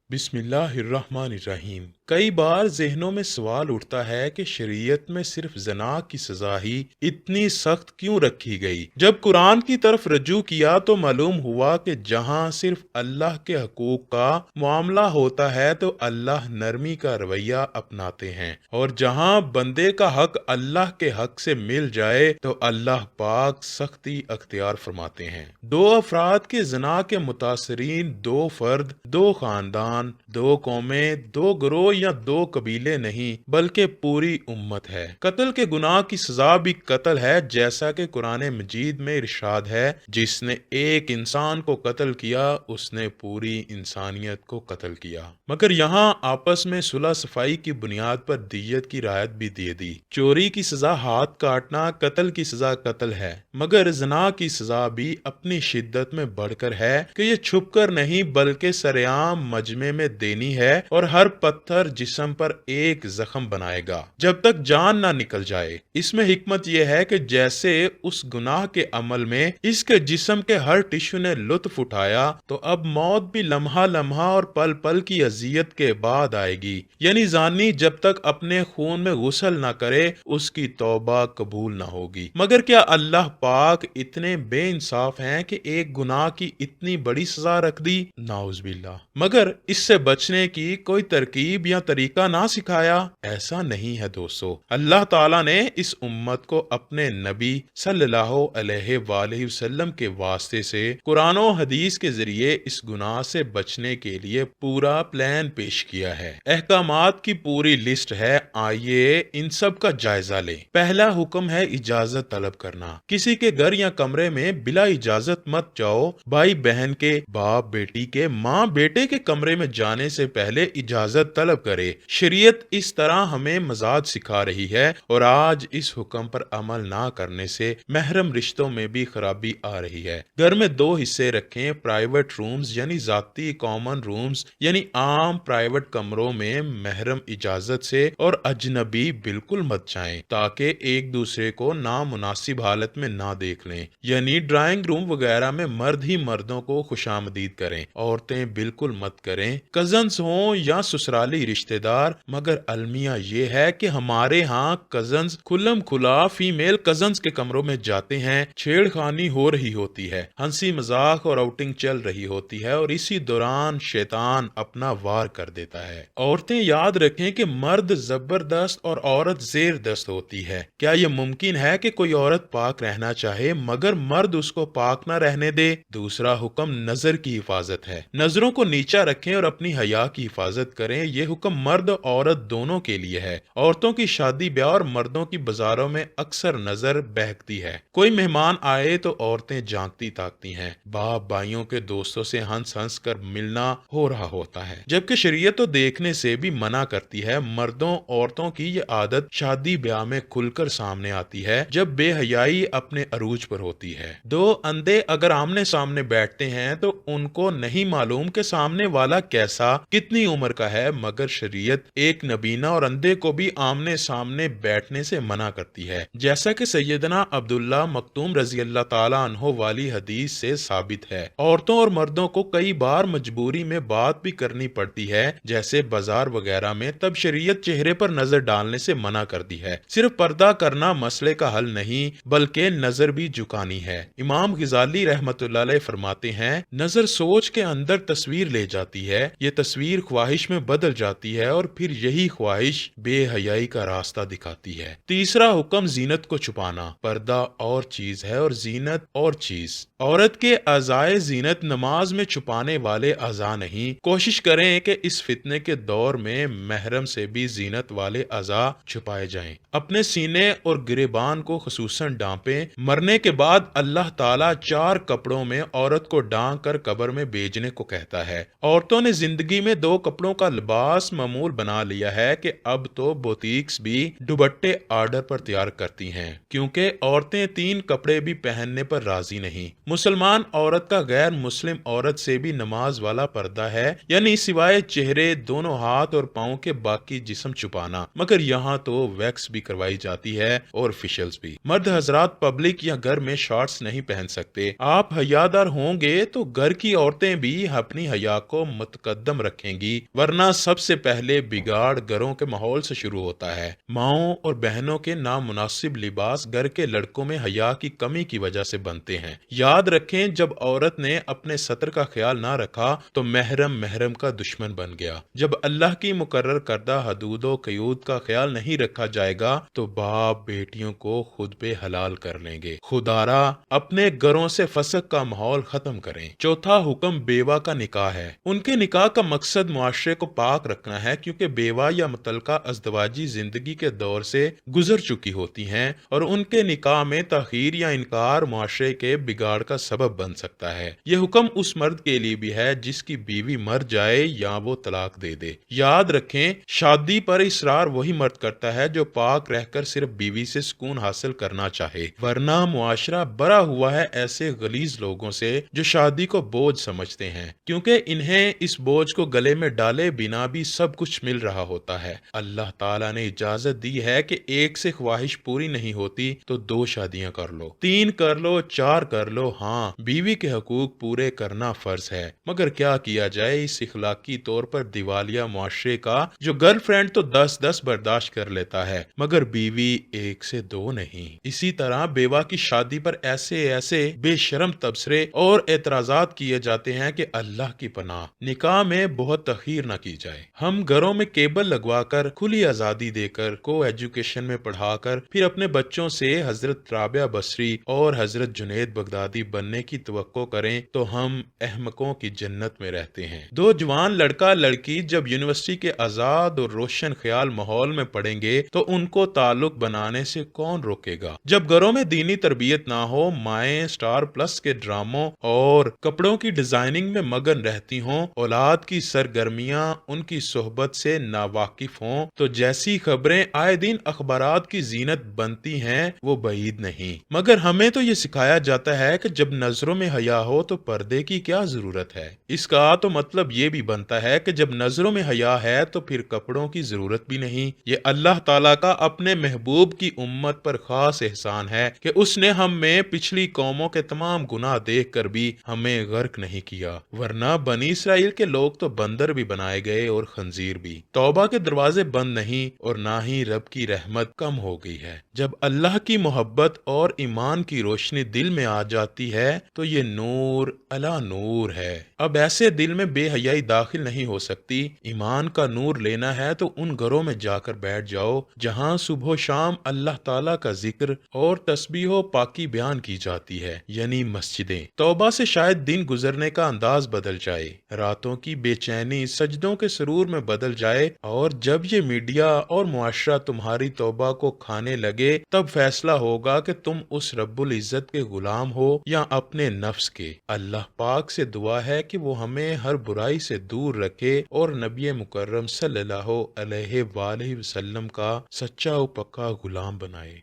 بسم اللہ الرحمن الرحیم۔ کئی بار ذہنوں میں سوال اٹھتا ہے کہ شریعت میں صرف زنا کی سزا ہی اتنی سخت کیوں رکھی گئی؟ جب قرآن کی طرف رجوع کیا تو معلوم ہوا کہ جہاں صرف اللہ کے حقوق کا معاملہ ہوتا ہے تو اللہ نرمی کا رویہ اپناتے ہیں، اور جہاں بندے کا حق اللہ کے حق سے مل جائے تو اللہ پاک سختی اختیار فرماتے ہیں۔ دو افراد کے زنا کے متاثرین دو فرد، دو خاندان، دو قومیں، دو گروہ یا دو قبیلے نہیں بلکہ پوری امت ہے۔ قتل کے گناہ کی سزا بھی قتل ہے، جیسا کہ قرآن مجید میں ارشاد ہے، جس نے ایک انسان کو قتل کیا اس نے پوری انسانیت کو قتل کیا۔ مگر یہاں آپس میں صلح صفائی کی بنیاد پر دیت کی رعایت بھی دے دی۔ چوری کی سزا ہاتھ کاٹنا، قتل کی سزا قتل ہے، مگر زنا کی سزا بھی اپنی شدت میں بڑھ کر ہے کہ یہ چھپ کر نہیں بلکہ سرعام مجمع میں دینی ہے، اور ہر پتھر جسم پر ایک زخم بنائے گا جب تک جان نہ نکل جائے۔ اس میں حکمت یہ ہے کہ جیسے اس گناہ کے عمل میں اس کے جسم کے ہر ٹشو نے لطف اٹھایا تو اب موت بھی لمحہ لمحہ اور پل پل کی اذیت کے بعد آئے گی، یعنی زانی جب تک اپنے خون میں غسل نہ کرے اس کی توبہ قبول نہ ہوگی۔ مگر کیا اللہ پاک اتنے بے انصاف ہیں کہ ایک گناہ کی اتنی بڑی سزا رکھ دی؟ نعوذ باللہ۔ مگر اس سے بچنے کی کوئی ترکیب یا طریقہ نہ سکھایا؟ ایسا نہیں ہے دوستو۔ اللہ تعالیٰ نے اس امت کو اپنے نبی صلی اللہ علیہ وآلہ وسلم کے واسطے سے قرآن و حدیث کے ذریعے اس گناہ سے بچنے کے لیے پورا پلان پیش کیا ہے۔ احکامات کی پوری لسٹ ہے، آئیے ان سب کا جائزہ لیں۔ پہلا حکم ہے اجازت طلب کرنا۔ کسی کے گھر یا کمرے میں بلا اجازت مت جاؤ۔ بھائی بہن کے، باپ بیٹی کے، ماں بیٹے کے کمرے میں جانے سے پہلے اجازت طلب کرے۔ شریعت اس طرح ہمیں مزاج سکھا رہی ہے، اور آج اس حکم پر عمل نہ کرنے سے محرم رشتوں میں بھی خرابی آ رہی ہے۔ گھر میں دو حصے رکھیں، پرائیویٹ رومز یعنی ذاتی کامن رومز یعنی عام پرائیویٹ کمروں میں محرم اجازت سے، اور اجنبی بالکل مت جائیں تاکہ ایک دوسرے کو نامناسب حالت میں نہ دیکھ لیں، یعنی ڈرائنگ روم وغیرہ میں مرد ہی مردوں کو خوش آمدید کریں، عورتیں بالکل مت کریں، کزنز ہوں یا سسرالی رشتہ دار۔ مگر المیہ یہ ہے کہ ہمارے ہاں کزنز کھلم کھلا فیمیل کزنز کے کمروں میں جاتے ہیں، چھیڑ خانی ہو رہی ہوتی ہے، ہنسی مذاق اور آؤٹنگ چل رہی ہوتی ہے، اور اسی دوران شیطان اپنا وار کر دیتا ہے۔ عورتیں یاد رکھیں کہ مرد زبردست اور عورت زیر دست ہوتی ہے۔ کیا یہ ممکن ہے کہ کوئی عورت پاک رہنا چاہے مگر مرد اس کو پاک نہ رہنے دے؟ دوسرا حکم نظر کی حفاظت ہے۔ نظروں کو نیچا رکھیں اور اپنی حیا کی حفاظت کریں۔ یہ حکم مرد اور عورت دونوں کے لیے ہے۔ عورتوں کی شادی بیاہ اور مردوں کی بازاروں میں اکثر نظر بہکتی ہے۔ کوئی مہمان آئے تو عورتیں جھانکتی تاکتی ہیں، باپ بھائیوں کے دوستوں سے ہنس ہنس کر ملنا ہو رہا ہوتا ہے، جبکہ شریعت تو دیکھنے سے بھی منع کرتی ہے۔ مردوں عورتوں کی یہ عادت شادی بیاہ میں کھل کر سامنے آتی ہے جب بے حیائی اپنے عروج پر ہوتی ہے۔ دو اندھے اگر آمنے سامنے بیٹھتے ہیں تو ان کو نہیں معلوم کہ سامنے والا کیسا، کتنی عمر کا ہے، مگر شریعت ایک نبینا اور اندھے کو بھی آمنے سامنے بیٹھنے سے منع کرتی ہے، جیسا کہ سیدنا عبداللہ مکتوم رضی اللہ تعالی عنہ والی حدیث سے ثابت ہے۔ عورتوں اور مردوں کو کئی بار مجبوری میں بات بھی کرنی پڑتی ہے، جیسے بازار وغیرہ میں، تب شریعت چہرے پر نظر ڈالنے سے منع کرتی ہے۔ صرف پردہ کرنا مسئلے کا حل نہیں بلکہ نظر بھی جھکانی ہے۔ امام غزالی رحمت اللہ علیہ فرماتے ہیں، نظر سوچ کے اندر تصویر لے جاتی ہے، یہ تصویر خواہش میں بدل جاتی ہے، اور پھر یہی خواہش بے حیائی کا راستہ دکھاتی ہے۔ تیسرا حکم زینت کو چھپانا۔ پردہ اور چیز ہے اور زینت اور چیز۔ عورت کے اعضائے زینت نماز میں چھپانے والے اعضاء نہیں۔ کوشش کریں کہ اس فتنے کے دور میں محرم سے بھی زینت والے اعضاء چھپائے جائیں۔ اپنے سینے اور گریبان کو خصوصاً ڈانپیں۔ مرنے کے بعد اللہ تعالیٰ 4 کپڑوں میں عورت کو ڈانپ کر قبر میں بھیجنے کو کہتا ہے۔ عورتوں نے زندگی میں 2 کپڑوں کا لباس معمول بنا لیا ہے کہ اب تو بوتیکس بھی دوپٹے آرڈر پر تیار کرتی ہیں، کیونکہ عورتیں 3 کپڑے بھی پہننے پر راضی نہیں۔ مسلمان عورت کا غیر مسلم عورت سے بھی نماز والا پردہ ہے، یعنی سوائے چہرے، دونوں ہاتھ اور پاؤں کے باقی جسم چھپانا، مگر یہاں تو ویکس بھی کروائی جاتی ہے اور فیشلز بھی۔ مرد حضرات پبلک یا گھر میں شارٹس نہیں پہن سکتے۔ آپ حیادار ہوں گے تو گھر کی عورتیں بھی اپنی حیا کو نفت قدم رکھیں گی، ورنہ سب سے پہلے بگاڑ گھروں کے ماحول سے شروع ہوتا ہے۔ ماؤں اور بہنوں کے نامناسب لباس گھر کے لڑکوں میں حیا کی کمی کی وجہ سے بنتے ہیں۔ یاد رکھیں، جب عورت نے اپنے سطر کا خیال نہ رکھا تو محرم کا دشمن بن گیا۔ جب اللہ کی مقرر کردہ حدود و قیود کا خیال نہیں رکھا جائے گا تو باپ بیٹیوں کو خود پہ حلال کر لیں گے۔ خدارا اپنے گھروں سے فسق کا ماحول ختم کریں۔ چوتھا حکم بیوہ کا نکاح ہے۔ ان کے نکاح کا مقصد معاشرے کو پاک رکھنا ہے، کیونکہ بیوہ یا متعلقہ ازدواجی زندگی کے دور سے گزر چکی ہوتی ہیں اور ان کے نکاح میں تاخیر یا انکار معاشرے کے بگاڑ کا سبب بن سکتا ہے۔ یہ حکم اس مرد کے لیے بھی ہے جس کی بیوی مر جائے یا وہ طلاق دے دے۔ یاد رکھیں، شادی پر اصرار وہی مرد کرتا ہے جو پاک رہ کر صرف بیوی سے سکون حاصل کرنا چاہے، ورنہ معاشرہ بھرا ہوا ہے ایسے غلیظ لوگوں سے جو شادی کو بوجھ سمجھتے ہیں، کیونکہ انہیں اس بوجھ کو گلے میں ڈالے بنا بھی سب کچھ مل رہا ہوتا ہے۔ اللہ تعالیٰ نے اجازت دی ہے کہ ایک سے خواہش پوری نہیں ہوتی تو 2 شادیاں کر لو، 3 کر لو، 4 کر لو، ہاں بیوی کے حقوق پورے کرنا فرض ہے۔ مگر کیا کیا جائے اس اخلاقی طور پر دیوالیہ معاشرے کا جو گرل فرینڈ تو 10 برداشت کر لیتا ہے مگر بیوی 1 سے 2 نہیں۔ اسی طرح بیوہ کی شادی پر ایسے بے شرم تبصرے اور اعتراضات کیے جاتے ہیں کہ اللہ کی پناہ، نکاح میں بہت تاخیر نہ کی جائے۔ ہم گھروں میں کیبل لگوا کر، کھلی آزادی دے کر، کو ایجوکیشن میں پڑھا کر، پھر اپنے بچوں سے حضرت رابعہ بصری اور حضرت جنید بغدادی بننے کی توقع کریں تو ہم احمقوں کی جنت میں رہتے ہیں۔ 2 جوان لڑکا لڑکی جب یونیورسٹی کے آزاد اور روشن خیال ماحول میں پڑھیں گے تو ان کو تعلق بنانے سے کون روکے گا؟ جب گھروں میں دینی تربیت نہ ہو، مائیں سٹار پلس کے ڈراموں اور کپڑوں کی ڈیزائننگ میں مگن رہتی ہوں، اولاد کی سرگرمیاں ان کی صحبت سے ناواقف ہوں، تو جیسی خبریں آئے دن اخبارات کی زینت بنتی ہیں وہ بعید نہیں۔ مگر ہمیں تو یہ سکھایا جاتا ہے کہ جب نظروں میں حیا ہو تو پردے کی کیا ضرورت ہے۔ اس کا تو مطلب یہ بھی بنتا ہے کہ جب نظروں میں حیا ہے تو پھر کپڑوں کی ضرورت بھی نہیں۔ یہ اللہ تعالیٰ کا اپنے محبوب کی امت پر خاص احسان ہے کہ اس نے ہم میں پچھلی قوموں کے تمام گناہ دیکھ کر بھی ہمیں غرق نہیں کیا، ورنہ بنی اسرائیل کے لوگ تو بندر بھی بنائے گئے اور خنزیر بھی۔ توبہ کے دروازے بند نہیں اور نہ ہی رب کی رحمت کم ہو گئی ہے۔ جب اللہ کی محبت اور ایمان کی روشنی دل میں آ جاتی ہے تو یہ نور علی نور ہے۔ اب ایسے دل میں بے حیائی داخل نہیں ہو سکتی۔ ایمان کا نور لینا ہے تو ان گھروں میں جا کر بیٹھ جاؤ جہاں صبح و شام اللہ تعالیٰ کا ذکر اور تسبیح و پاکی بیان کی جاتی ہے، یعنی مسجدیں۔ توبہ سے شاید دن گزرنے کا انداز بدل جائے، راتوں کی بے چینی سجدوں کے سرور میں بدل جائے، اور جب یہ میڈیا اور معاشرہ تمہاری توبہ کو کھانے لگے تب فیصلہ ہوگا کہ تم اس رب العزت کے غلام ہو یا اپنے نفس کے۔ اللہ پاک سے دعا ہے کہ وہ ہمیں ہر برائی سے دور رکھے اور نبی مکرم صلی اللہ علیہ وآلہ وسلم کا سچا و پکا غلام بنائے۔